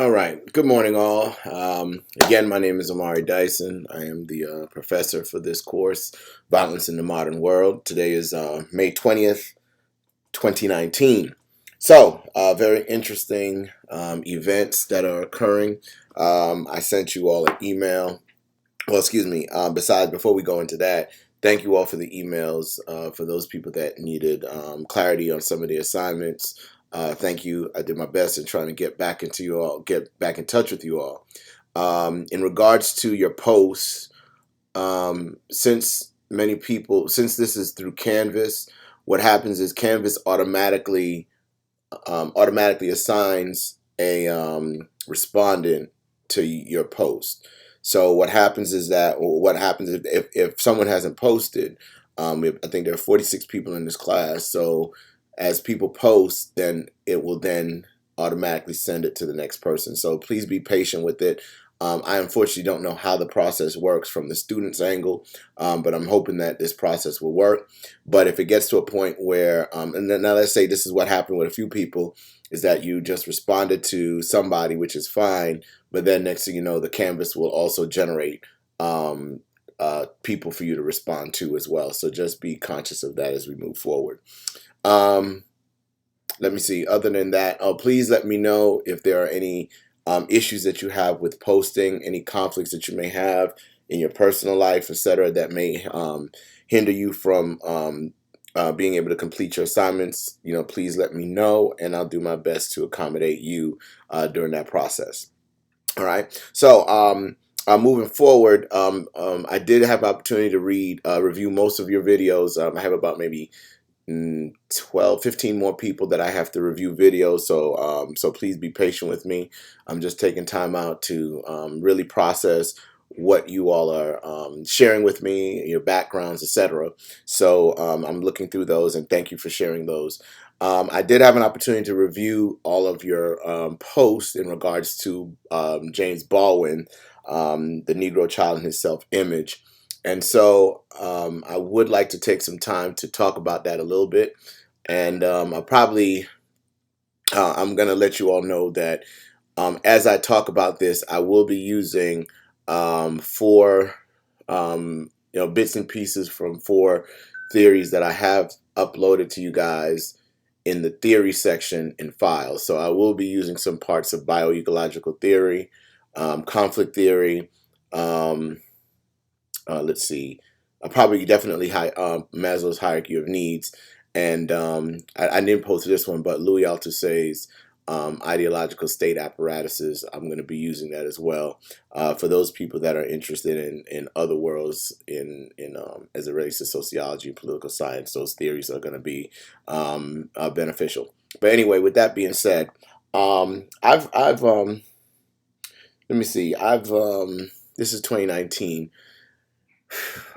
All right. Good morning, all. Again, my name is Amari Dyson. I am the professor for this course, Violence in the Modern World. Today is May 20th, 2019. So, very interesting events that are occurring. I sent you all an email. Well, excuse me. Before we go into that, thank you all for the emails. For those people that needed clarity on some of the assignments, thank you. I did my best in trying to get back in touch with you all. In regards to your posts, since this is through Canvas, what happens is Canvas automatically assigns a respondent to your post. So what happens is if someone hasn't posted, I think there are 46 people in this class. So as people post, then it will then automatically send it to the next person. So please be patient with it. I unfortunately don't know how the process works from the student's angle, but I'm hoping that this process will work. But if it gets to a point where, and then now let's say this is what happened with a few people, is that you just responded to somebody, which is fine, but then next thing you know, the Canvas will also generate people for you to respond to as well. So just be conscious of that as we move forward. Let me see. Other than that, please let me know if there are any issues that you have with posting, any conflicts that you may have in your personal life, etc., that may hinder you from being able to complete your assignments. Please let me know, and I'll do my best to accommodate you during that process. All right. So moving forward, I did have opportunity to review most of your videos. I have about maybe 12, 15 more people that I have to review videos. So please be patient with me. I'm just taking time out to really process what you all are sharing with me, your backgrounds, etc. So I'm looking through those, and thank you for sharing those. I did have an opportunity to review all of your posts in regards to James Baldwin, the Negro child and his self-image. And so I would like to take some time to talk about that a little bit. And I'm going to let you all know that as I talk about this, I will be using four bits and pieces from four theories that I have uploaded to you guys in the theory section in files. So I will be using some parts of bioecological theory, conflict theory, let's see, probably definitely Maslow's hierarchy of needs. And I didn't post this one, but Louis Althusser's ideological state apparatuses, I'm going to be using that as well. For those people that are interested in other worlds as it relates to sociology and political science, those theories are going to be beneficial. But anyway, with that being said, let me see, this is 2019.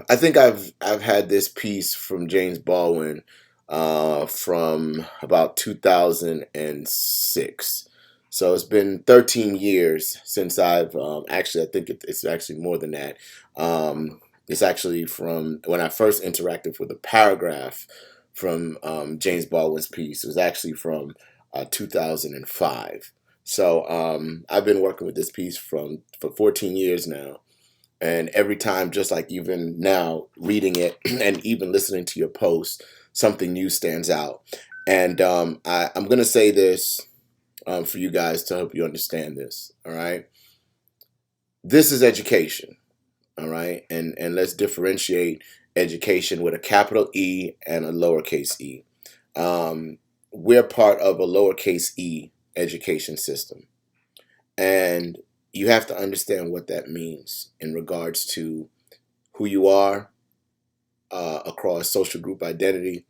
I think I've had this piece from James Baldwin from about 2006. So it's been 13 years since I've actually, I think it's actually more than that. It's actually from when I first interacted with a paragraph from James Baldwin's piece. It was actually from 2005. So I've been working with this piece for 14 years now. And every time, just like even now, reading it and even listening to your post, something new stands out. And I'm going to say this for you guys to help you understand this. All right. This is education. All right. And let's differentiate education with a capital E and a lowercase e. We're part of a lowercase e education system. And you have to understand what that means in regards to who you are across social group identity,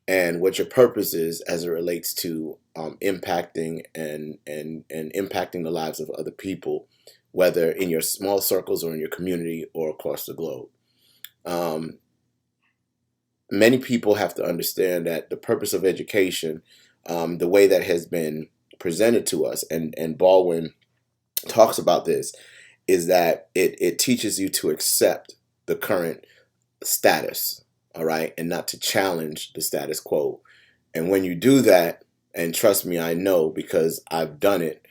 and what your purpose is as it relates to impacting and impacting the lives of other people, whether in your small circles or in your community or across the globe. Many people have to understand that the purpose of education, the way that has been presented to us, and Baldwin talks about this, is that it teaches you to accept the current status, all right, and not to challenge the status quo. And when you do that, and trust me, I know because I've done it,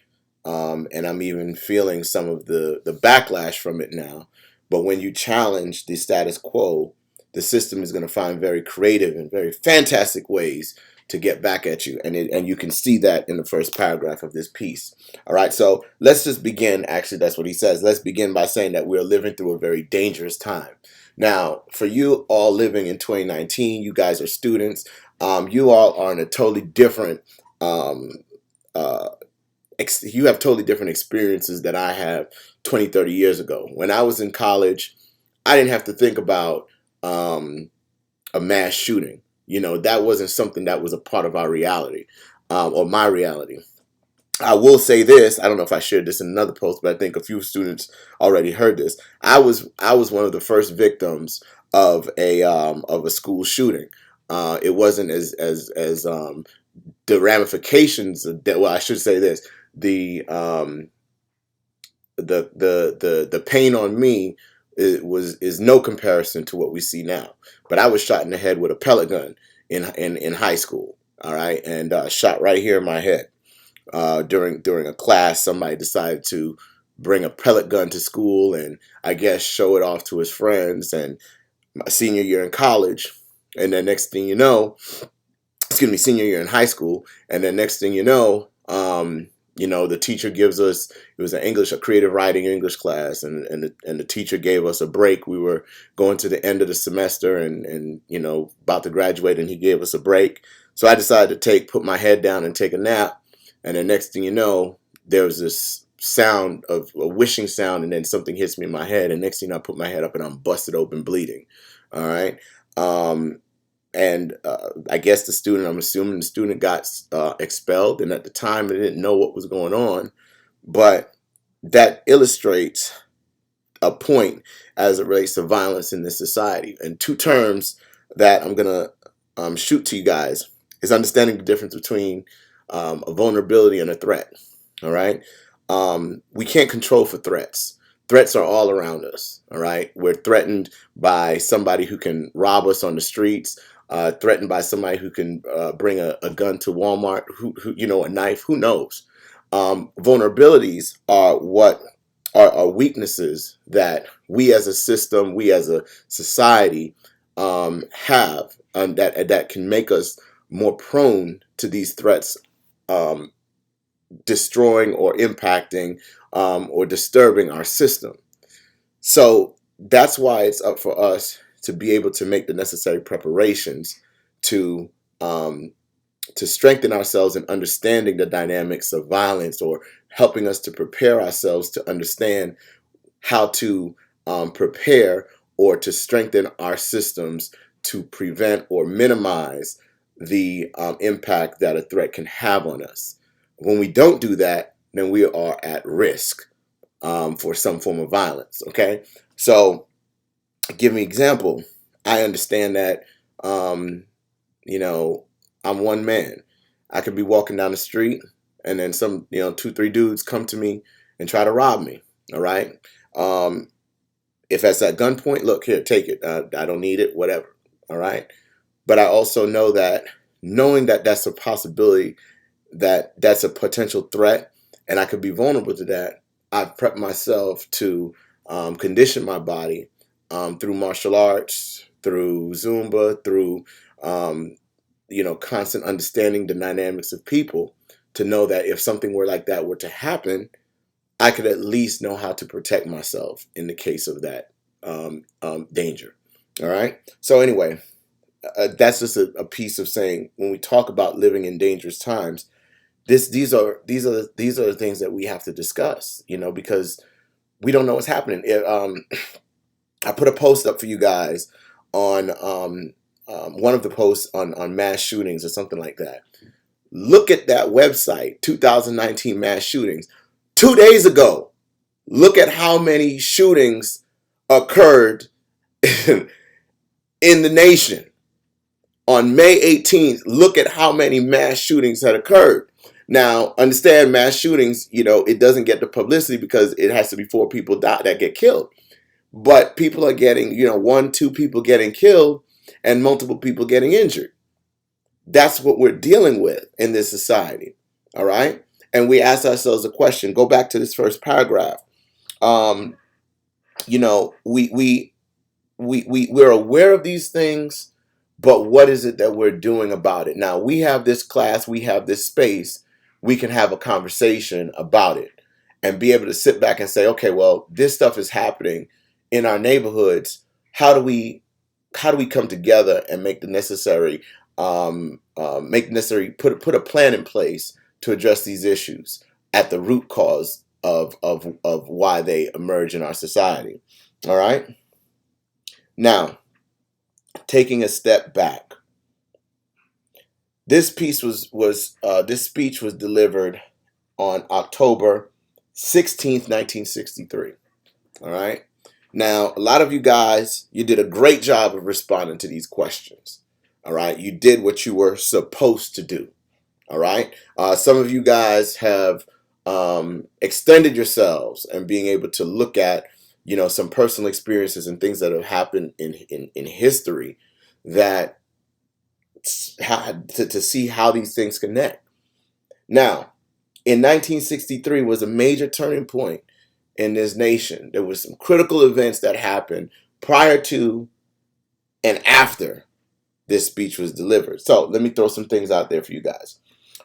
and I'm even feeling some of the backlash from it now. But when you challenge the status quo, the system is going to find very creative and very fantastic ways to get back at you, and you can see that in the first paragraph of this piece. All right, so let's just begin. Actually, that's what he says. Let's begin by saying that we're living through a very dangerous time. Now, for you all living in 2019, you guys are students. You all are in a totally different um, uh, you have totally different experiences that I have 20, 30 years ago. When I was in college, I didn't have to think about um, a mass shooting. That wasn't something that was a part of our reality, or my reality. I will say this. I don't know if I shared this in another post, but I think a few students already heard this. I was one of the first victims of a school shooting. It wasn't as the ramifications of that. Well, I should say this: the the pain on me is no comparison to what we see now. But I was shot in the head with a pellet gun in high school. All right, and shot right here in my head during a class. Somebody decided to bring a pellet gun to school, and I guess show it off to his friends. And my senior year in college, and then next thing you know, excuse me, senior year in high school, and then next thing the teacher gives us, it was a creative writing English class, and the teacher gave us a break. We were going to the end of the semester, and about to graduate, and he gave us a break. So I decided to put my head down and take a nap, and then next thing you know, there was this sound of a wishing sound, and then something hits me in my head, and next thing I put my head up, and I'm busted open, bleeding. All right. And I guess I'm assuming the student got expelled, and at the time they didn't know what was going on. But that illustrates a point as it relates to violence in this society. And two terms that I'm going to shoot to you guys is understanding the difference between a vulnerability and a threat. All right. We can't control for threats. Threats are all around us. All right. We're threatened by somebody who can rob us on the streets. Threatened by somebody who can bring a gun to Walmart, who a knife, who knows? Vulnerabilities are what are weaknesses that we as a system, we as a society have, that can make us more prone to these threats um, destroying or impacting or disturbing our system. So that's why it's up for us to be able to make the necessary preparations to um, to strengthen ourselves in understanding the dynamics of violence, or helping us to prepare ourselves to understand how to prepare or to strengthen our systems to prevent or minimize the impact that a threat can have on us. When we don't do that, then we are at risk for some form of violence. Okay, so give me an example. I understand that, you know, I'm one man. I could be walking down the street, and then some, two, three dudes come to me and try to rob me. All right. Um, if that's at gunpoint, look here, take it. I don't need it, whatever. All right. But I also know that, knowing that that's a possibility, that that's a potential threat, and I could be vulnerable to that, I've prepped myself to condition my body through martial arts, through Zumba, through constant understanding the dynamics of people, to know that if something were like that were to happen, I could at least know how to protect myself in the case of that danger. All right. So anyway, that's just a piece of saying, when we talk about living in dangerous times, these are the things that we have to discuss. Because we don't know what's happening. I put a post up for you guys on one of the posts on mass shootings or something like that. Look at that website, 2019 mass shootings. 2 days ago, look at how many shootings occurred in the nation. On May 18th, look at how many mass shootings had occurred. Now, understand, mass shootings, it doesn't get the publicity because it has to be 4 people that get killed. But people are getting, 1, 2 people getting killed and multiple people getting injured. That's what we're dealing with in this society. All right. And we ask ourselves a question. Go back to this first paragraph. Um, you know, we're aware of these things, but what is it that we're doing about it? Now we have this class, we have this space, we can have a conversation about it and be able to sit back and say, okay, well, this stuff is happening in our neighborhoods. How do we come together and make the necessary put a plan in place to address these issues at the root cause of why they emerge in our society. All right. Now, taking a step back, this speech was delivered on October 16th, 1963. All right. Now, a lot of you guys, you did a great job of responding to these questions. All right. You did what you were supposed to do. All right. Some of you guys have extended yourselves and being able to look at, some personal experiences and things that have happened in history that to see how these things connect. Now, in 1963 was a major turning point in this nation. There was some critical events that happened prior to and after this speech was delivered. So let me throw some things out there for you guys.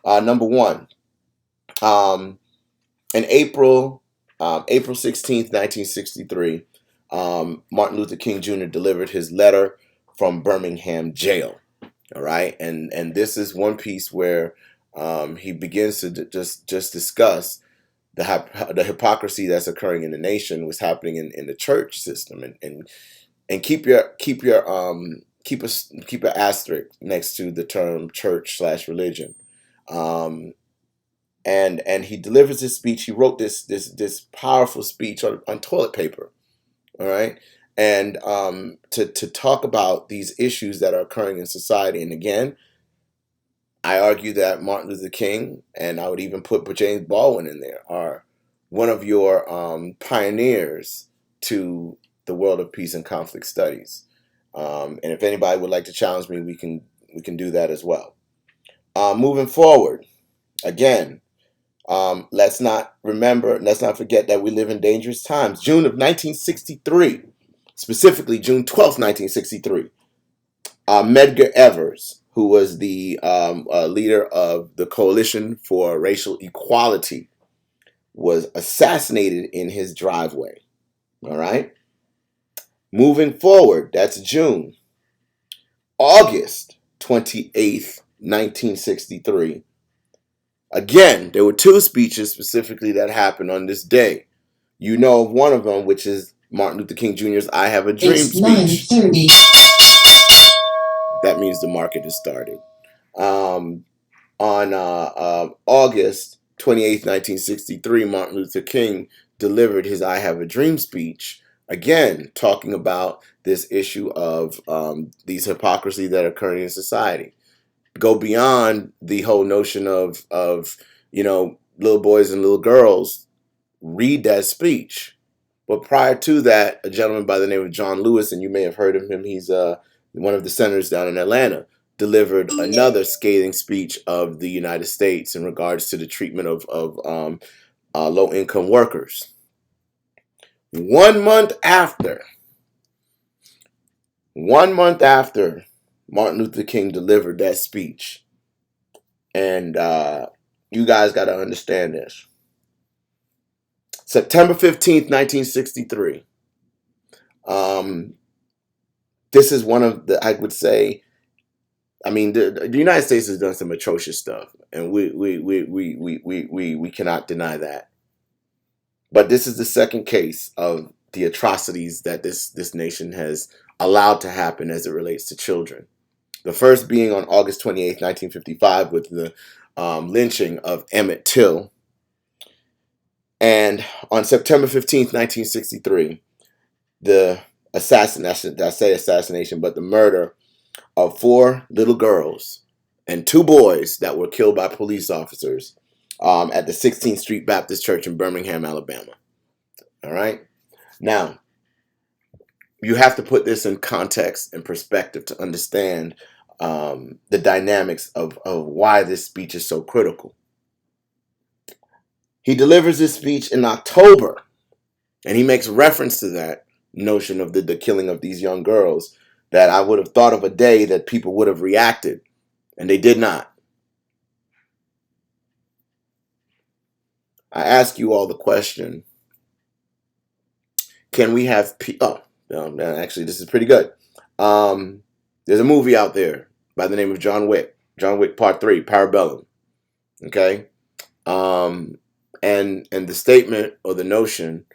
Number one, in April 16th, 1963, Martin Luther King Jr. delivered his letter from Birmingham jail. All right, and this is one piece where he begins to just discuss the hypocrisy that's occurring in the nation, what's happening in the church system, and keep an asterisk next to the term church/religion. And he delivers this speech. He wrote this powerful speech on toilet paper. All right. And to talk about these issues that are occurring in society. And again, I argue that Martin Luther King, and I would even put James Baldwin in there, are one of your pioneers to the world of peace and conflict studies. And if anybody would like to challenge me, we can do that as well. Moving forward, again, let's not forget that we live in dangerous times. June of 1963, specifically June 12th, 1963, Medgar Evers, who was the leader of the Coalition for Racial Equality, was assassinated in his driveway. All right. Moving forward, that's June. August 28th, 1963. Again, there were two speeches specifically that happened on this day. You know of one of them, which is Martin Luther King Jr.'s "I Have a Dream" It's speech. 9:30. That means the market has started. On August 28th, 1963, Martin Luther King delivered his "I Have a Dream" speech, again talking about this issue of these hypocrisy that are occurring in society. Go beyond the whole notion of little boys and little girls read that speech. But prior to that, a gentleman by the name of John Lewis, and you may have heard of him, he's one of the senators down in Atlanta, delivered another scathing speech of the United States in regards to the treatment of low-income workers. 1 month after Martin Luther King delivered that speech, and you guys got to understand this. September 15th, 1963. This is one of the, I would say, I mean, the United States has done some atrocious stuff, and we cannot deny that. But this is the second case of the atrocities that this nation has allowed to happen as it relates to children. The first being on August 28th, 1955, with the lynching of Emmett Till. And on September 15th, 1963, the assassination, but the murder of 4 little girls and 2 boys that were killed by police officers at the 16th Street Baptist Church in Birmingham, Alabama. All right. Now, you have to put this in context and perspective to understand the dynamics of why this speech is so critical. He delivers this speech in October, and he makes reference to that notion of the killing of these young girls, that I would have thought of a day that people would have reacted, and they did not. I ask you all the question, can we have actually, this is pretty good. There's a movie out there by the name of John Wick Part 3, Parabellum. Okay? And the statement or the notion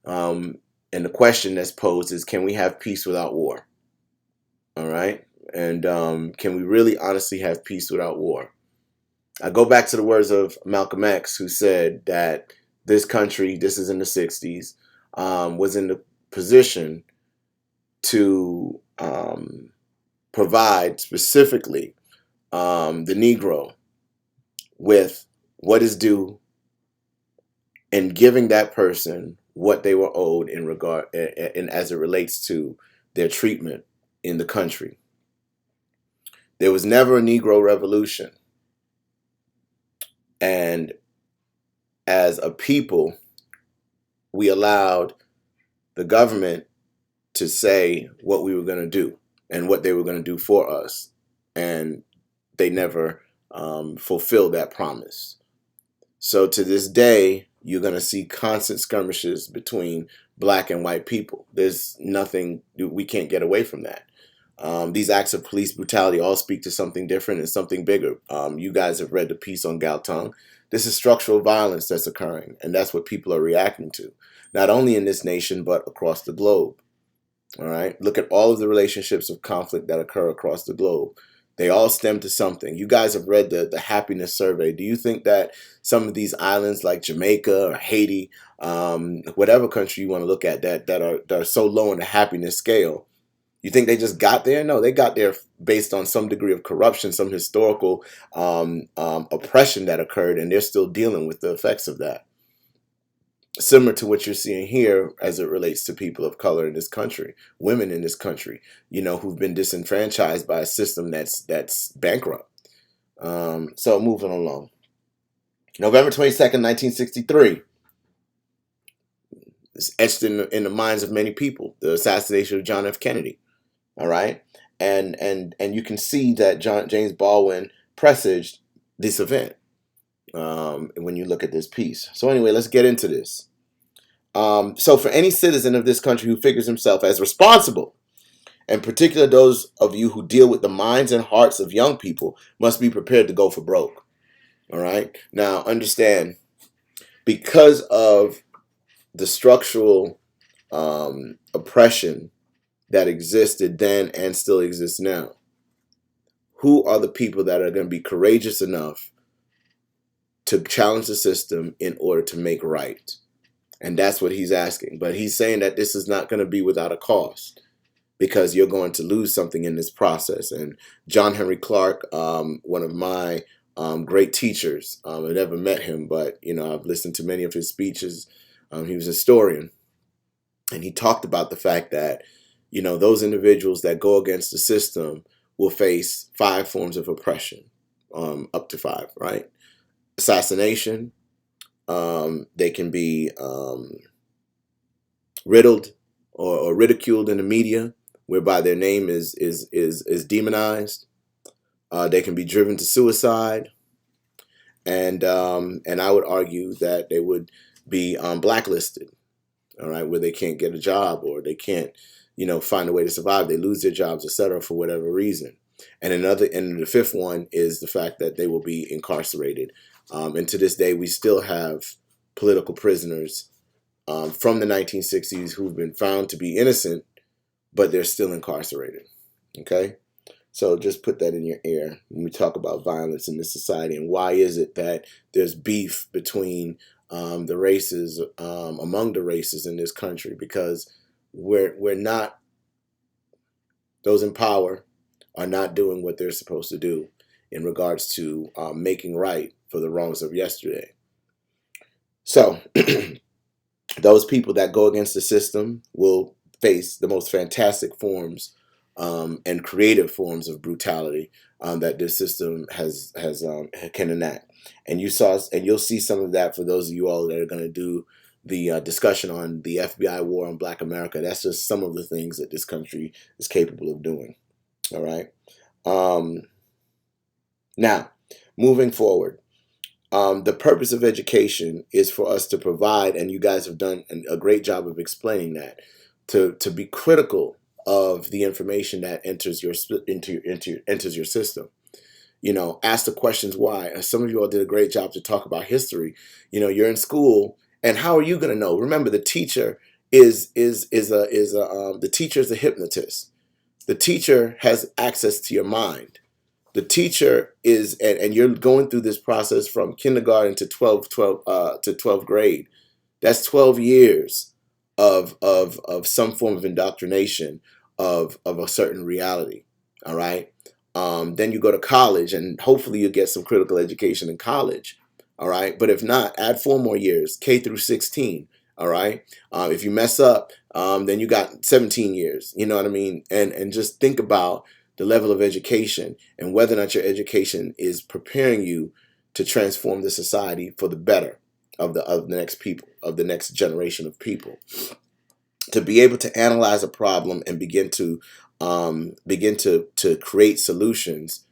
and the question that's posed is, can we have peace without war? All right? And can we really honestly have peace without war? I go back to the words of Malcolm X, who said that this country, this is in the 60s, was in the position to provide specifically the Negro with what is due, and giving that person what they were owed in regard and as it relates to their treatment in the country. There was never a Negro revolution. And as a people, we allowed the government to say what we were going to do and what they were going to do for us. And they never fulfilled that promise. So to this day, you're going to see constant skirmishes between black and white people. There's nothing, we can't get away from that. These acts of police brutality all speak to something different and something bigger. You guys have read the piece on Galtung. This is structural violence that's occurring, and that's what people are reacting to, not only in this nation, but across the globe. All right? Look at all of the relationships of conflict that occur across the globe. They all stem to something. You guys have read the happiness survey. Do you think that some of these islands like Jamaica or Haiti, whatever country you want to look at, that are so low on the happiness scale, you think they just got there? No, they got there based on some degree of corruption, some historical oppression that occurred, and they're still dealing with the effects of that. Similar to what you're seeing here as it relates to people of color in this country, women in this country, who've been disenfranchised by a system that's bankrupt. So moving along. November 22nd, 1963. It's etched in the minds of many people, the assassination of John F. Kennedy. All right? And you can see that James Baldwin presaged this event when you look at this piece. So anyway, let's get into this. So for any citizen of this country who figures himself as responsible, in particular those of you who deal with the minds and hearts of young people, must be prepared to go for broke. All right? Now, understand, because of the structural oppression that existed then and still exists now, who are the people that are going to be courageous enough to challenge the system in order to make right? And that's what he's asking. But he's saying that this is not going to be without a cost, because you're going to lose something in this process. And John Henry Clark, one of my great teachers, I never met him, but I've listened to many of his speeches. He was a historian, and he talked about the fact that those individuals that go against the system will face 5 forms of oppression, up to 5, right? Assassination. They can be riddled or ridiculed in the media, whereby their name is demonized. They can be driven to suicide, and I would argue that they would be blacklisted. All right, where they can't get a job, or they can't find a way to survive. They lose their jobs, etc., for whatever reason. And the 5th one is the fact that they will be incarcerated. And to this day, we still have political prisoners from the 1960s who've been found to be innocent, but they're still incarcerated. Okay? So just put that in your ear when we talk about violence in this society, and why is it that there's beef between the races, among the races in this country, because we're not, those in power are not doing what they're supposed to do in regards to making right for the wrongs of yesterday. So those people that go against the system will face the most fantastic forms and creative forms of brutality that this system can enact. And you'll see some of that for those of you all that are going to do the discussion on the FBI war on Black America. That's just some of the things that this country is capable of doing. All right. Um, Now, moving forward, the purpose of education is for us to provide, and you guys have done a great job of explaining that, to be critical of the information that enters enters your system. Ask the questions why. Some of you all did a great job to talk about history. You're in school, and how are you going to know? Remember, the teacher the teacher is a hypnotist. The teacher has access to your mind. The teacher is, and you're going through this process from kindergarten to 12th grade. That's 12 years of some form of indoctrination of a certain reality. All right. Then you go to college, and hopefully you get some critical education in college. All right. But if not, add 4 more years, K through 16. All right. If you mess up, then you got 17 years. You know what I mean? And just think about the level of education and whether or not your education is preparing you to transform the society for the better of the next people, of the next generation of people. To be able to analyze a problem and begin to create solutions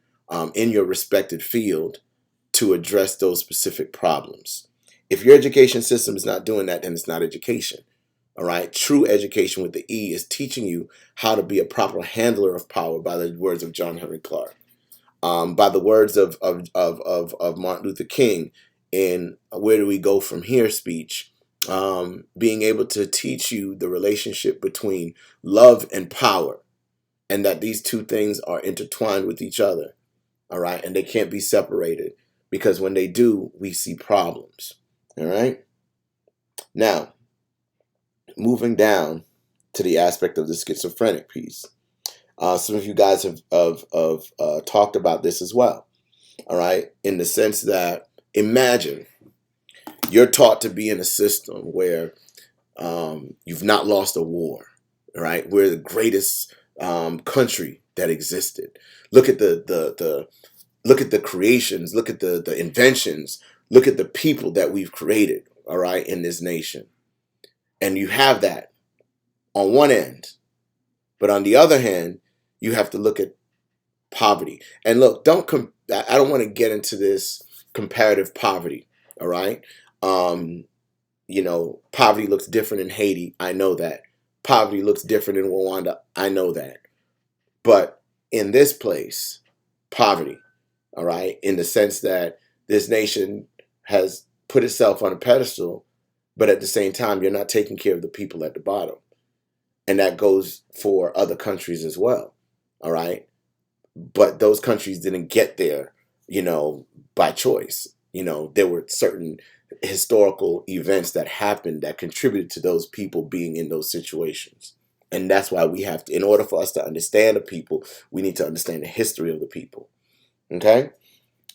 in your respected field to address those specific problems. If your education system is not doing that, then it's not education. All right. True education with the E is teaching you how to be a proper handler of power, by the words of John Henry Clark, by the words of Martin Luther King in Where Do We Go From Here speech, being able to teach you the relationship between love and power, and that these two things are intertwined with each other. All right. And they can't be separated, because when they do, we see problems. All right. Now, moving down to the aspect of the schizophrenic piece. Some of you guys have talked about this as well. All right. In the sense that, imagine you're taught to be in a system where you've not lost a war. All right. We're the greatest country that existed. Look at look at the creations. Look at the inventions. Look at the people that we've created. All right, in this nation. And you have that on one end. But on the other hand, you have to look at poverty. And look, I don't want to get into this comparative poverty. All right. Poverty looks different in Haiti. I know that. Poverty looks different in Rwanda. I know that. But in this place, poverty, all right, in the sense that this nation has put itself on a pedestal, but at the same time, you're not taking care of the people at the bottom. And that goes for other countries as well. All right. But those countries didn't get there, by choice. There were certain historical events that happened that contributed to those people being in those situations. And that's why we have to, in order for us to understand the people, we need to understand the history of the people. Okay.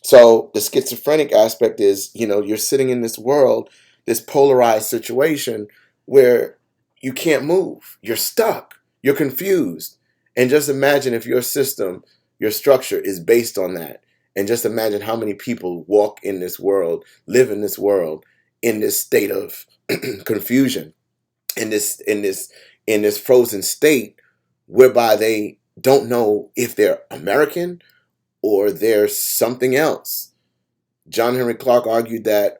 So the schizophrenic aspect is, you're sitting in this world, this polarized situation where you can't move. You're stuck. You're confused. And just imagine if your system, your structure is based on that. And just imagine how many people walk in this world, live in this world, in this state of confusion, in this frozen state, whereby they don't know if they're American or they're something else. John Henry Clark argued that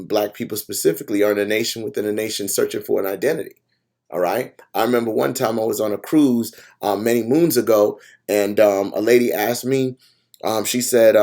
Black people specifically are in a nation within a nation searching for an identity. All right. I remember one time I was on a cruise many moons ago, and a lady asked me, she said,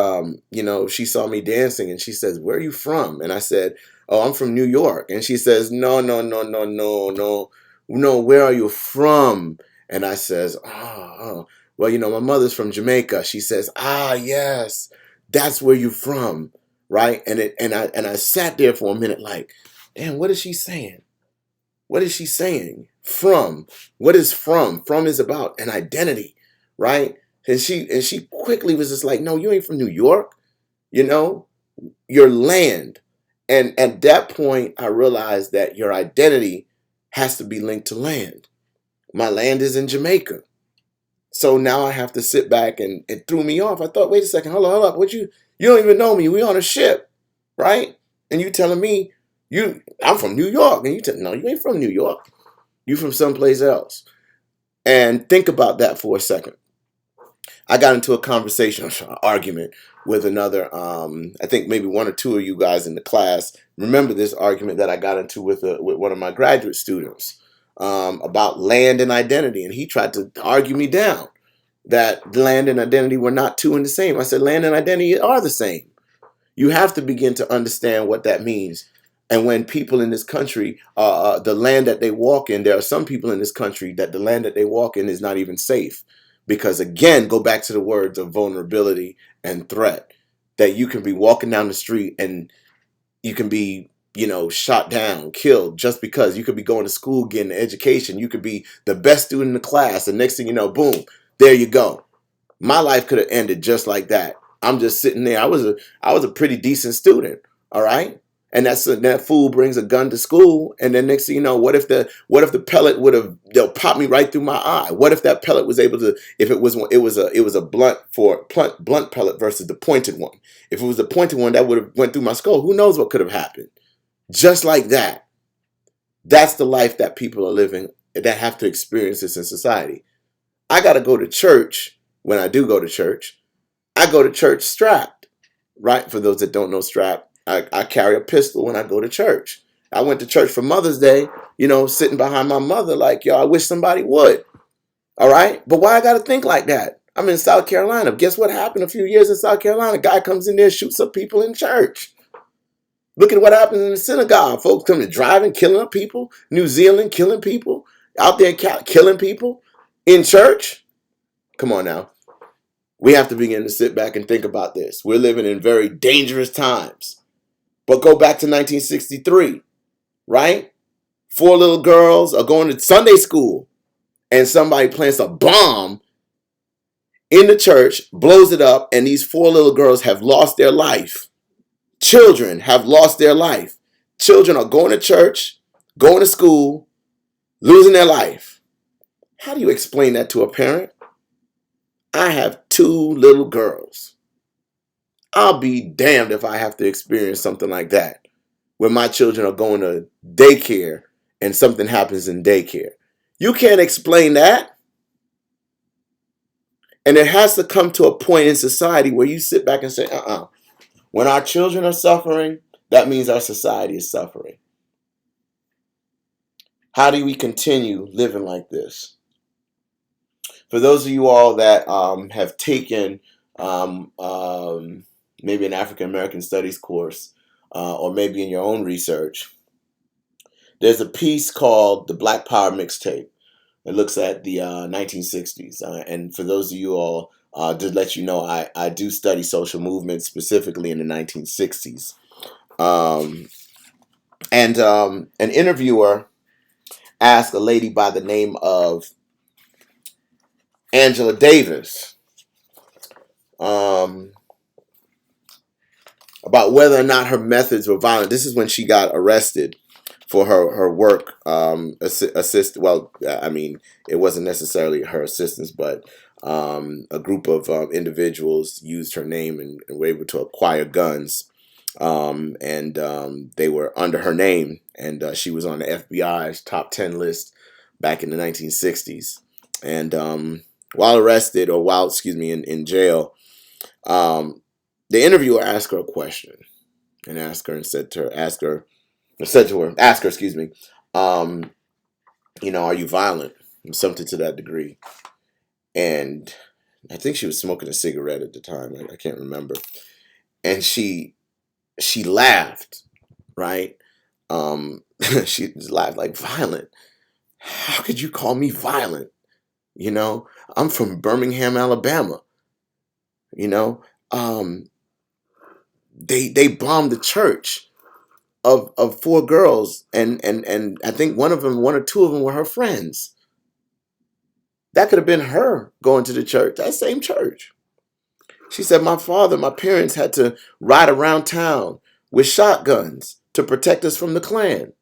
she saw me dancing, and she says, "Where are you from?" And I said, "Oh, I'm from New York." And she says, "No, no, no, no, no, no, no. Where are you from?" And I says, "Oh, well, my mother's from Jamaica." She says, "Ah, yes, that's where you're from." Right. And I sat there for a minute like, damn, what is she saying? What is she saying? From. What is from? From is about an identity, right? And she quickly was just like, "No, you ain't from New York, you know, your land." And at that point, I realized that your identity has to be linked to land. My land is in Jamaica. So now I have to sit back, and it threw me off. I thought, wait a second, hold up. You don't even know me. We on a ship, right? And you telling me I'm from New York. And you tell no, you ain't from New York. You from someplace else. And think about that for a second. I got into a conversation, an argument with another, I think maybe one or two of you guys in the class remember this argument that I got into with one of my graduate students about land and identity. And he tried to argue me down that land and identity were not two and the same. I said, land and identity are the same. You have to begin to understand what that means. And when people in this country, the land that they walk in, there are some people in this country that the land that they walk in is not even safe. Because again, go back to the words of vulnerability and threat, that you can be walking down the street and you can be, shot down, killed, just because you could be going to school, getting an education. You could be the best student in the class. And next thing you know, boom, there you go. My life could have ended just like that. I'm just sitting there. I was a pretty decent student, all right? And that fool brings a gun to school, and then next thing you know, what if the pellet would have popped me right through my eye? What if that pellet was able to, if it was a blunt pellet versus the pointed one. If it was the pointed one, that would have went through my skull. Who knows what could have happened? Just like that. That's the life that people are living, that have to experience this in society. I got to go to church. When I do go to church, I go to church strapped, right? For those that don't know strap, I carry a pistol when I go to church. I went to church for Mother's Day, sitting behind my mother like, yo, I wish somebody would. All right? But why I got to think like that? I'm in South Carolina. Guess what happened a few years in South Carolina? A guy comes in there, shoots up people in church. Look at what happens in the synagogue. Folks coming driving, killing up people. New Zealand killing people. Out there killing people in church. Come on now. We have to begin to sit back and think about this. We're living in very dangerous times. But go back to 1963, right? 4 little girls are going to Sunday school, and somebody plants a bomb in the church, blows it up, and these 4 little girls have lost their life. Children have lost their life. Children are going to church, going to school, losing their life. How do you explain that to a parent? I have 2 little girls. I'll be damned if I have to experience something like that, when my children are going to daycare and something happens in daycare. You can't explain that. And it has to come to a point in society where you sit back and say, when our children are suffering, that means our society is suffering. How do we continue living like this? For those of you all that have taken maybe an African American Studies course, or maybe in your own research, there's a piece called the Black Power Mixtape. It looks at the 1960s. And for those of you all, to let you know, I do study social movements, specifically in the 1960s. And an interviewer asked a lady by the name of Angela Davis about whether or not her methods were violent. This is when she got arrested for her work. It wasn't necessarily her assistance, but a group of individuals used her name and were able to acquire guns. And they were under her name, and she was on the FBI's top 10 list back in the 1960s. And while arrested, or in jail, the interviewer asked her a question, and asked her, are you violent? Something to that degree. And I think she was smoking a cigarette at the time. I can't remember. And she laughed, right? She laughed like, violent? How could you call me violent? I'm from Birmingham, Alabama. They bombed the church of 4 girls, and I think one or two of them were her friends. That could have been her going to the church, that same church. She said, my parents had to ride around town with shotguns to protect us from the Klan.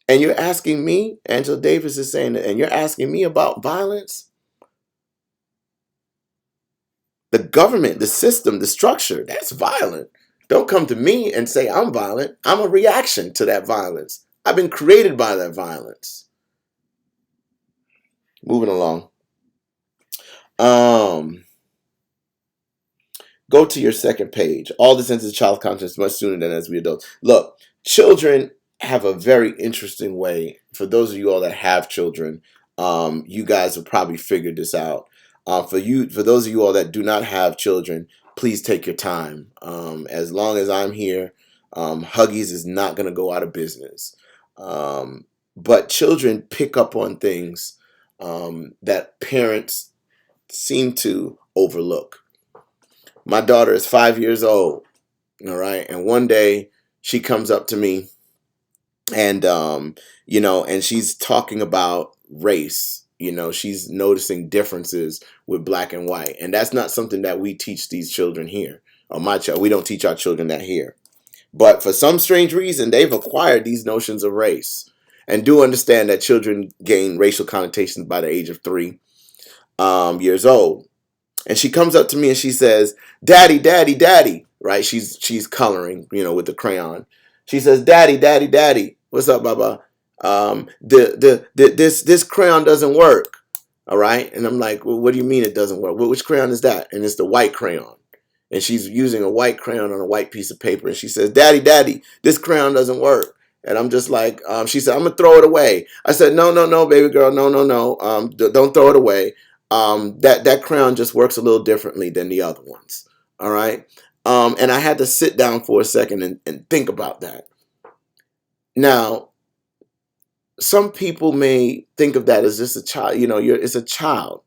And you're asking me, Angela Davis is saying that, and you're asking me about violence? The government, the system, the structure, that's violent. Don't come to me and say I'm violent. I'm a reaction to that violence. I've been created by that violence. Moving along. Um, Go to your second page. All this enters child consciousness much sooner than as we adults. Look, children have a very interesting way. For those of you all that have children, you guys have probably figured this out. For those of you all that do not have children, please take your time. As long as I'm here, Huggies is not going to go out of business. But children pick up on things that parents seem to overlook. My daughter is 5 years old, all right, and one day she comes up to me and and she's talking about race. She's noticing differences with black and white, and that's not something that we teach these children here. Or my child, we don't teach our children that here. But for some strange reason, they've acquired these notions of race, and do understand that children gain racial connotations by the age of 3 years old. And she comes up to me and she says, "Daddy, daddy, daddy." Right? She's coloring, with the crayon. She says, "Daddy, daddy, daddy." What's up, Baba? This crayon doesn't work. All right. And I'm like, "Well, what do you mean it doesn't work? Which crayon is that?" And it's the white crayon. And she's using a white crayon on a white piece of paper. And she says, "Daddy, daddy, this crayon doesn't work." And I'm just like, she said, "I'm gonna throw it away." I said, "No, no, no, baby girl, no, no, no. Don't throw it away. That crayon just works a little differently than the other ones." All right. And I had to sit down for a second and think about that. Now, some people may think of that as just a child. It's a child,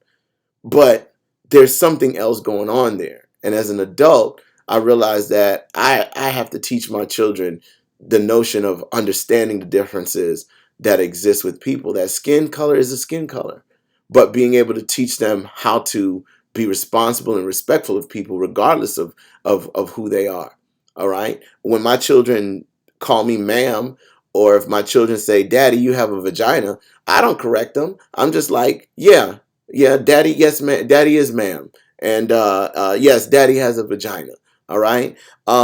but there's something else going on there. And as an adult, I realize that I have to teach my children the notion of understanding the differences that exist with people. That skin color is a skin color, but being able to teach them how to be responsible and respectful of people, regardless of who they are. All right. When my children call me ma'am, or if my children say, "Daddy, you have a vagina," I don't correct them. I'm just like, "Yeah, yeah, daddy, yes, ma'am. Daddy is ma'am. And yes, daddy has a vagina." All right.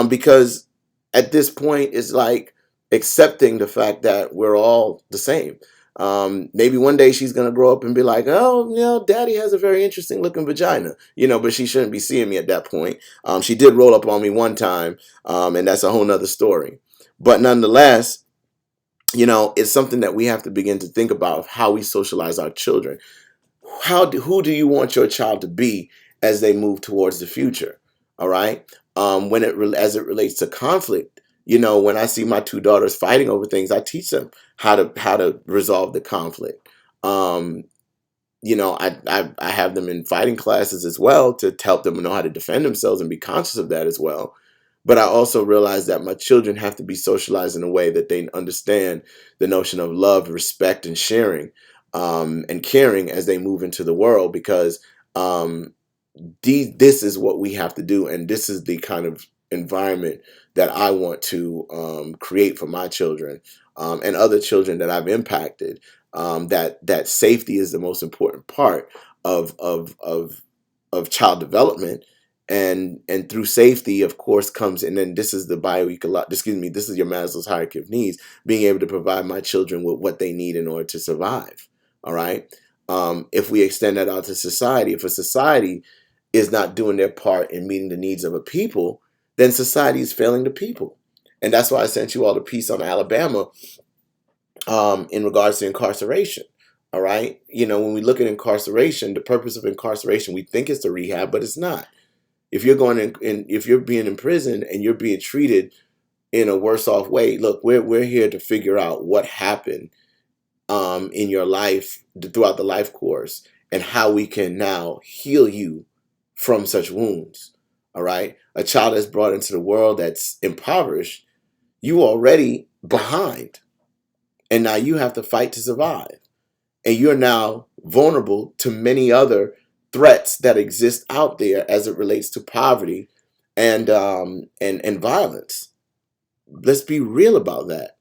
Because at this point, it's like accepting the fact that we're all the same. Maybe one day she's going to grow up and be like, "Oh, daddy has a very interesting looking vagina," but she shouldn't be seeing me at that point. She did roll up on me one time, and that's a whole nother story. But nonetheless, it's something that we have to begin to think about how we socialize our children. Who do you want your child to be as they move towards the future? All right. As it relates to conflict, when I see my two daughters fighting over things, I teach them how to resolve the conflict. um I have them in fighting classes as well to help them know how to defend themselves and be conscious of that as well. But I also realize that my children have to be socialized in a way that they understand the notion of love, respect, and sharing, and caring as they move into the world. Because um, this is what we have to do, and this is the kind of environment that I want to create for my children, and other children that I've impacted. That safety is the most important part of of of of child development. And through safety, of course, comes, and then this is the this is your Maslow's hierarchy of needs, being able to provide my children with what they need in order to survive. All right. If we extend that out to society, if a society is not doing their part in meeting the needs of a people, then society is failing the people. And that's why I sent you all the piece on Alabama, in regards to incarceration. All right. When we look at incarceration, the purpose of incarceration, we think it's to rehab, but it's not. If you're if you're being in prison and you're being treated in a worse off way, look, we're here to figure out what happened in your life throughout the life course, and how we can now heal you from such wounds. All right. A child that's brought into the world that's impoverished, you already behind, and now you have to fight to survive. And you're now vulnerable to many other threats that exist out there as it relates to poverty and violence. Let's be real about that.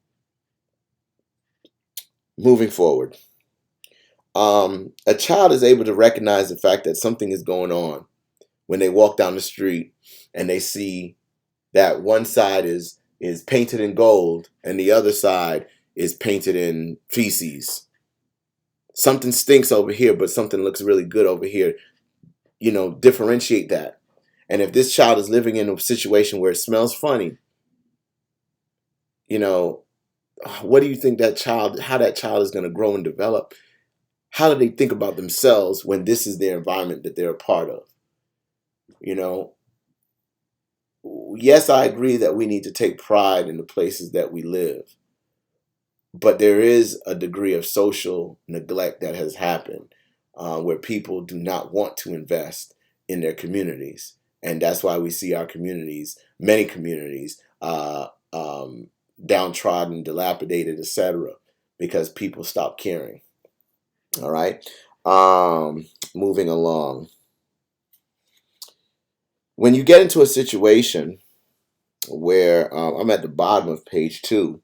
Moving forward, a child is able to recognize the fact that something is going on when they walk down the street and they see that one side is painted in gold and the other side is painted in feces. Something stinks over here, but something looks really good over here. Differentiate that. And if this child is living in a situation where it smells funny, you know, what do you think how that child is going to grow and develop? How do they think about themselves when this is their environment that they're a part of? You know, yes, I agree that we need to take pride in the places that we live, but there is a degree of social neglect that has happened where people do not want to invest in their communities. And that's why we see our communities, many communities, downtrodden, dilapidated, etc., because people stop caring. All right. Moving along. When you get into a situation where I'm at the bottom of page 2,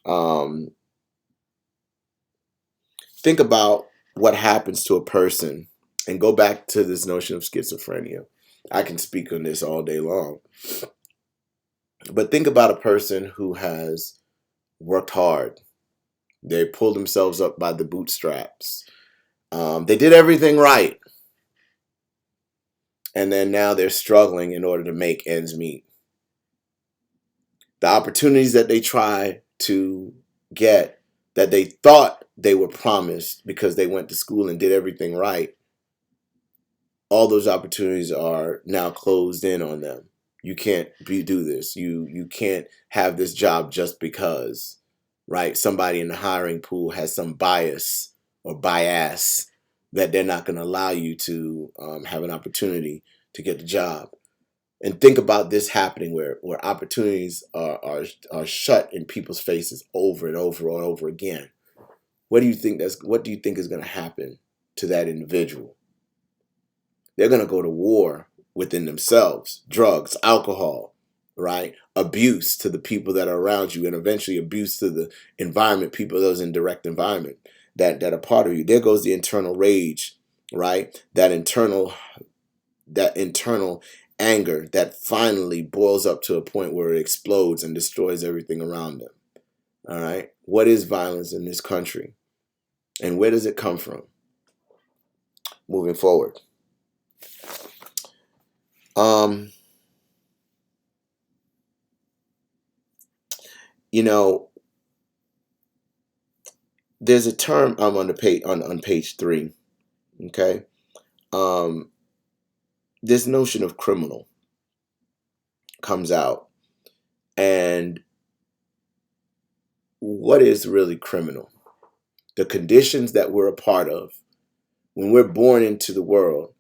um, think about what happens to a person and go back to this notion of schizophrenia. I can speak on this all day long. But think about a person who has worked hard. They pulled themselves up by the bootstraps. They did everything right. And then now they're struggling in order to make ends meet. The opportunities that they try to get, that they thought they were promised because they went to school and did everything right, all those opportunities are now closed in on them. You can't do this. You can't have this job just because, right? Somebody in the hiring pool has some bias or bias that they're not going to allow you to have an opportunity to get the job. And think about this happening where opportunities are shut in people's faces over and over and over again. What do you think is going to happen to that individual? They're going to go to war within themselves. Drugs, alcohol, right? Abuse to the people that are around you, and eventually abuse to the environment, people those in direct environment that are part of you. There goes the internal rage, right? That internal anger that finally boils up to a point where it explodes and destroys everything around them. All right? What is violence in this country? And where does it come from? Moving forward. You know, there's a term on the page on page 3. Okay. This notion of criminal comes out. And what is really criminal? The conditions that we're a part of. When we're born into the world,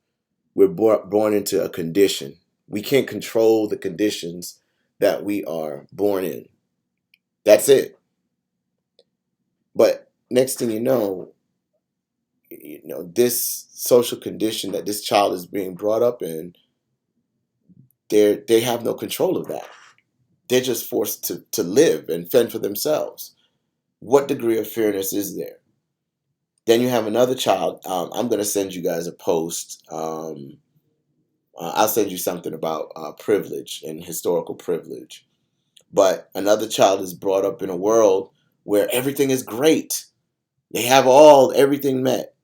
we're born into a condition. We can't control the conditions that we are born in. That's it. But next thing this social condition that this child is being brought up in, they have no control of that. They're just forced to live and fend for themselves. What degree of fairness is there? Then you have another child. I'm going to send you guys a post. I'll send you something about privilege and historical privilege. But another child is brought up in a world where everything is great. They have everything met.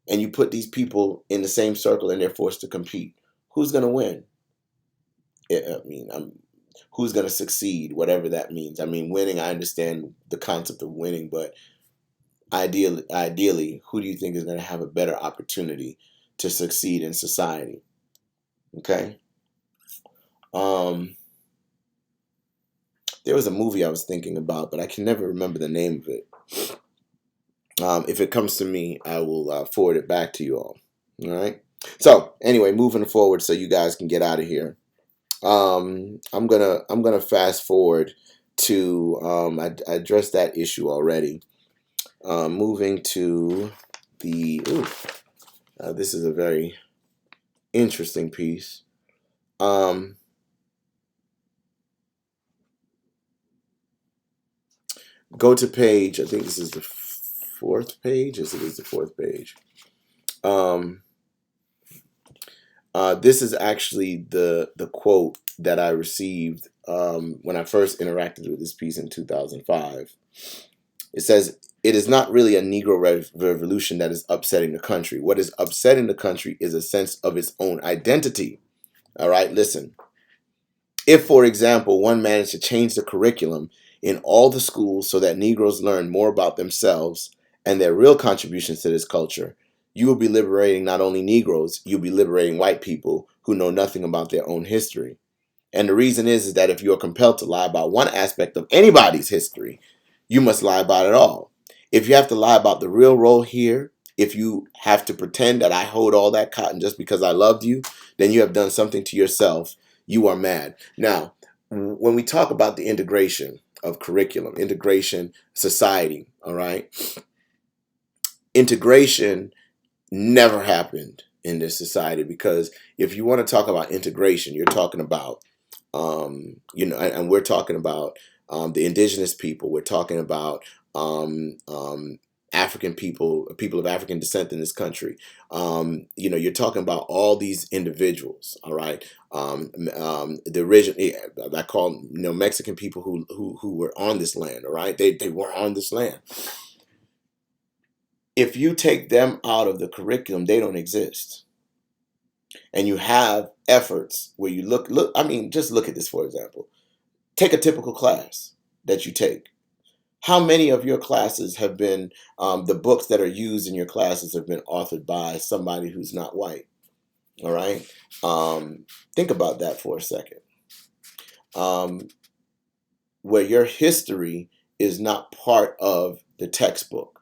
And you put these people in the same circle and they're forced to compete. Who's going to win? Who's going to succeed, whatever that means. I mean, winning, I understand the concept of winning, but ideally, who do you think is going to have a better opportunity to succeed in society? Okay. There was a movie I was thinking about, but I can never remember the name of it. If it comes to me, I will forward it back to you all. All right. So anyway, moving forward, so you guys can get out of here. I'm gonna fast forward to I addressed that issue already. Moving to the this is a very interesting piece. Go to page. I think this is the 4th page. Yes, it is the 4th page. This is actually the quote that I received when I first interacted with this piece in 2005. It says, "It is not really a Negro revolution that is upsetting the country. What is upsetting the country is a sense of its own identity." All right, listen. If, for example, one managed to change the curriculum in all the schools so that Negroes learn more about themselves and their real contributions to this culture, you will be liberating not only Negroes, you'll be liberating white people who know nothing about their own history. And the reason is that if you are compelled to lie about one aspect of anybody's history, you must lie about it all. If you have to lie about the real role here, if you have to pretend that I hold all that cotton just because I loved you, then you have done something to yourself. You are mad. Now, when we talk about the integration of curriculum, integration, society, all right, integration never happened in this society, because if you want to talk about integration, you're talking about and we're talking about the indigenous people. We're talking about African people, people of African descent in this country. You're talking about all these individuals. All right, the original, I call Mexican people who were on this land. All right, they were on this land. If you take them out of the curriculum, they don't exist. And you have efforts where you look, I mean, just look at this, for example. Take a typical class that you take. How many of your classes have been, the books that are used in your classes have been authored by somebody who's not white? All right. Think about that for a second. Where your history is not part of the textbook,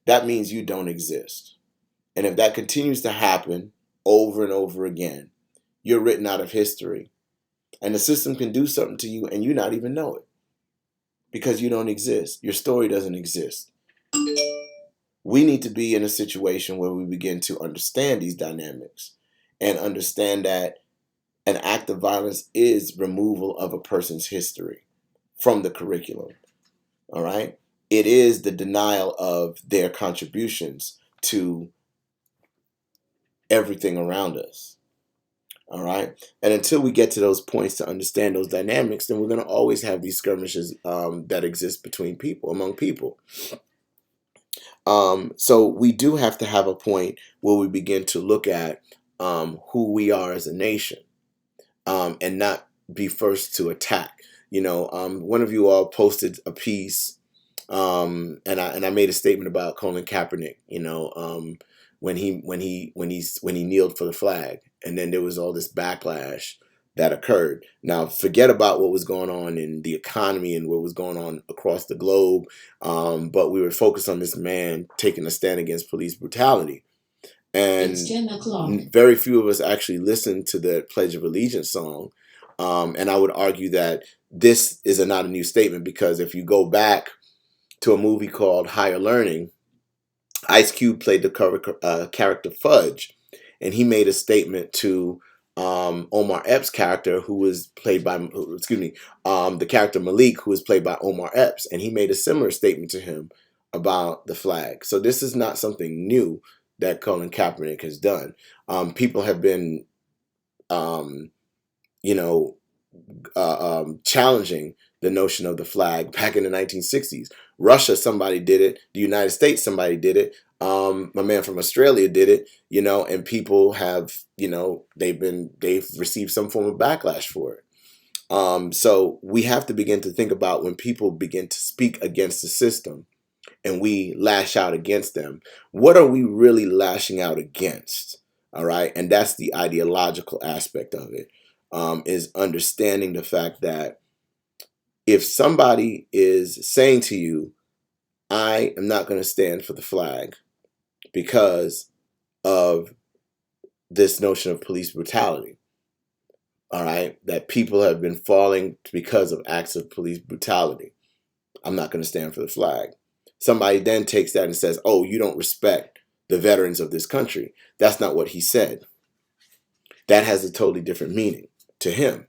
that means you don't exist. And if that continues to happen over and over again, you're written out of history. And the system can do something to you and you not even know it, because you don't exist. Your story doesn't exist. We need to be in a situation where we begin to understand these dynamics and understand that an act of violence is removal of a person's history from the curriculum. All right? It is the denial of their contributions to everything around us. All right. And until we get to those points to understand those dynamics, then we're going to always have these skirmishes that exist between people, among people. So we do have to have a point where we begin to look at who we are as a nation, and not be first to attack. One of you all posted a piece, and I made a statement about Colin Kaepernick. When he kneeled for the flag, and then there was all this backlash that occurred. Now, forget about what was going on in the economy and what was going on across the globe, but we were focused on this man taking a stand against police brutality. And it's 10 o'clock. Very few of us actually listened to the Pledge of Allegiance song. And I would argue that this is not a new statement, because if you go back to a movie called Higher Learning, Ice Cube played the character Fudge, and he made a statement to Omar Epps' character, who was played by, the character Malik, who was played by Omar Epps, and he made a similar statement to him about the flag. So this is not something new that Colin Kaepernick has done. People have been, challenging the notion of the flag back in the 1960s. Russia, somebody did it. The United States, somebody did it. My man from Australia did it, and people have, they've received some form of backlash for it. So we have to begin to think about, when people begin to speak against the system and we lash out against them, what are we really lashing out against? All right. And that's the ideological aspect of it, is understanding the fact that if somebody is saying to you, I am not going to stand for the flag because of this notion of police brutality, all right, that people have been falling because of acts of police brutality, I'm not going to stand for the flag. Somebody then takes that and says, oh, you don't respect the veterans of this country. That's not what he said. That has a totally different meaning to him.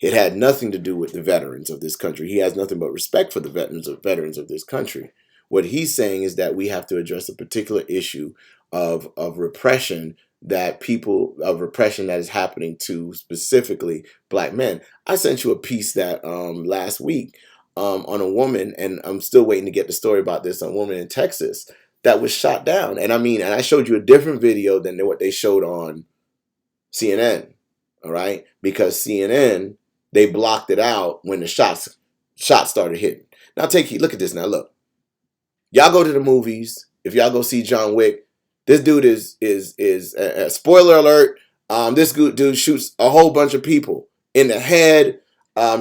It had nothing to do with the veterans of this country. He has nothing but respect for the veterans of this country. What he's saying is that we have to address a particular issue of repression that people of repression that is happening to specifically black men. I sent you a piece that last week on a woman, and I'm still waiting to get the story about this, on a woman in Texas that was shot down. And I showed you a different video than what they showed on CNN. All right, because CNN, they blocked it out when the shots started hitting. Now look at this. Now look, y'all go to the movies. If y'all go see John Wick, this dude is spoiler alert. This dude shoots a whole bunch of people in the head.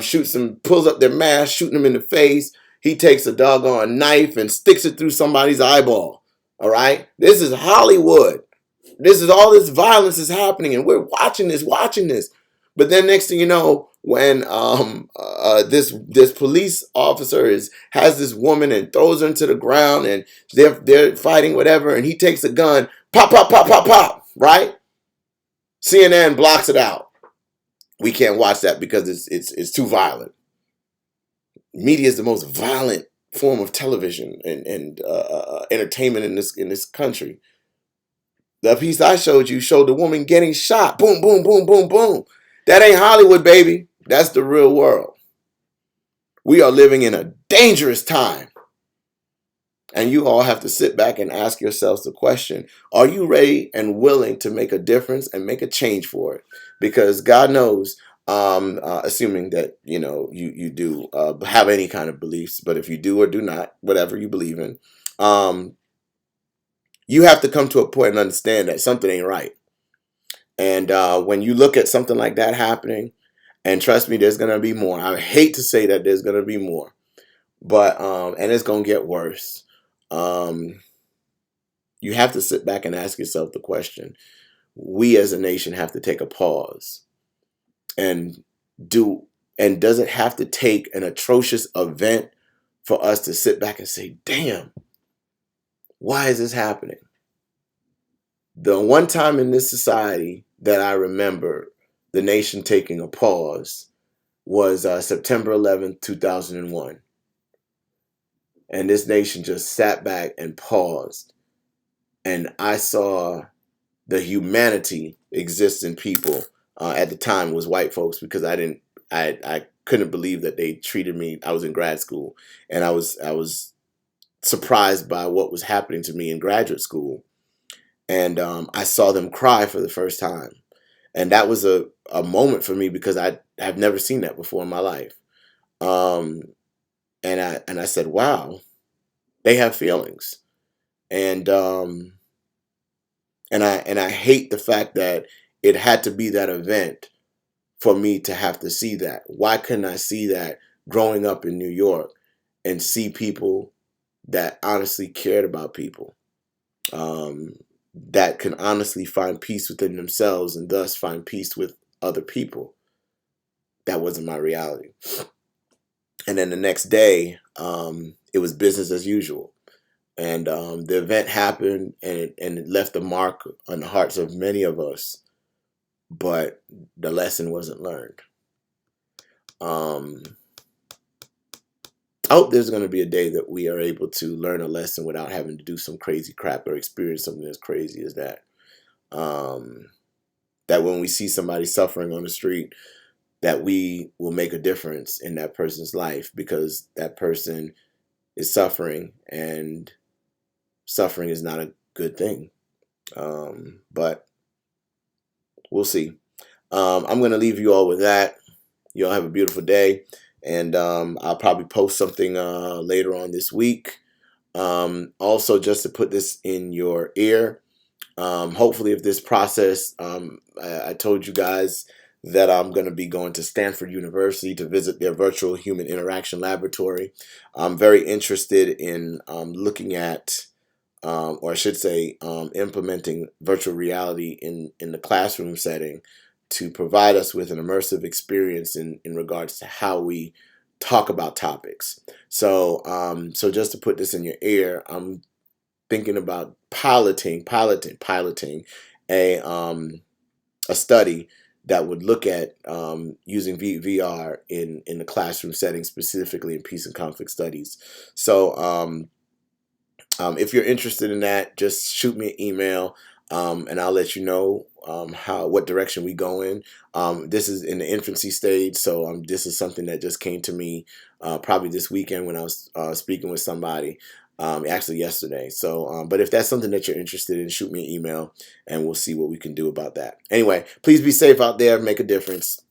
Shoots them, pulls up their mask, shooting them in the face. He takes a doggone knife and sticks it through somebody's eyeball. All right, this is Hollywood. This is all this violence is happening, and we're watching this. But then next thing you know, when this police officer has this woman and throws her into the ground, and they're fighting whatever, and he takes a gun, pop, pop, pop, pop, pop, right? CNN blocks it out. We can't watch that because it's too violent. Media is the most violent form of television and entertainment in this country. The piece I showed you showed the woman getting shot. Boom, boom, boom, boom, boom. That ain't Hollywood, baby. That's the real world. We are living in a dangerous time. And you all have to sit back and ask yourselves the question, are you ready and willing to make a difference and make a change for it? Because God knows, assuming that, you do have any kind of beliefs, but if you do or do not, whatever you believe in, you have to come to a point and understand that something ain't right. And when you look at something like that happening, and trust me, there's going to be more. I hate to say that there's going to be more, but and it's going to get worse. You have to sit back and ask yourself the question. We as a nation have to take a pause and does it have to take an atrocious event for us to sit back and say, damn, why is this happening? The one time in this society that I remember the nation taking a pause was September 11th, 2001. And this nation just sat back and paused. And I saw the humanity exist in people. At the time it was white folks, because I couldn't believe that they treated me. I was in grad school, and I was surprised by what was happening to me in graduate school. And I saw them cry for the first time. And that was a moment for me, because I've never seen that before in my life. And I said, wow, they have feelings. And I hate the fact that it had to be that event for me to have to see that. Why couldn't I see that growing up in New York and see people that honestly cared about people? That can honestly find peace within themselves and thus find peace with other people. That wasn't my reality. And then the next day, it was business as usual. And the event happened, and it left a mark on the hearts of many of us, but the lesson wasn't learned. I hope there's going to be a day that we are able to learn a lesson without having to do some crazy crap or experience something as crazy as that. That when we see somebody suffering on the street, that we will make a difference in that person's life, because that person is suffering, and suffering is not a good thing. But we'll see. I'm going to leave you all with that. You all have a beautiful day. And I'll probably post something later on this week. Also, just to put this in your ear, hopefully if this process, I told you guys that I'm going to be going to Stanford University to visit their virtual human interaction laboratory. I'm very interested in looking at, or I should say, implementing virtual reality in the classroom setting to provide us with an immersive experience in regards to how we talk about topics. So just to put this in your ear, I'm thinking about piloting a study that would look at using VR in the classroom setting, specifically in peace and conflict studies. So if you're interested in that, just shoot me an email. and I'll let you know what direction we go in. This is in the infancy stage, so this is something that just came to me probably this weekend when I was speaking with somebody. Actually yesterday. So, but if that's something that you're interested in, shoot me an email and we'll see what we can do about that. Anyway, please be safe out there. Make a difference.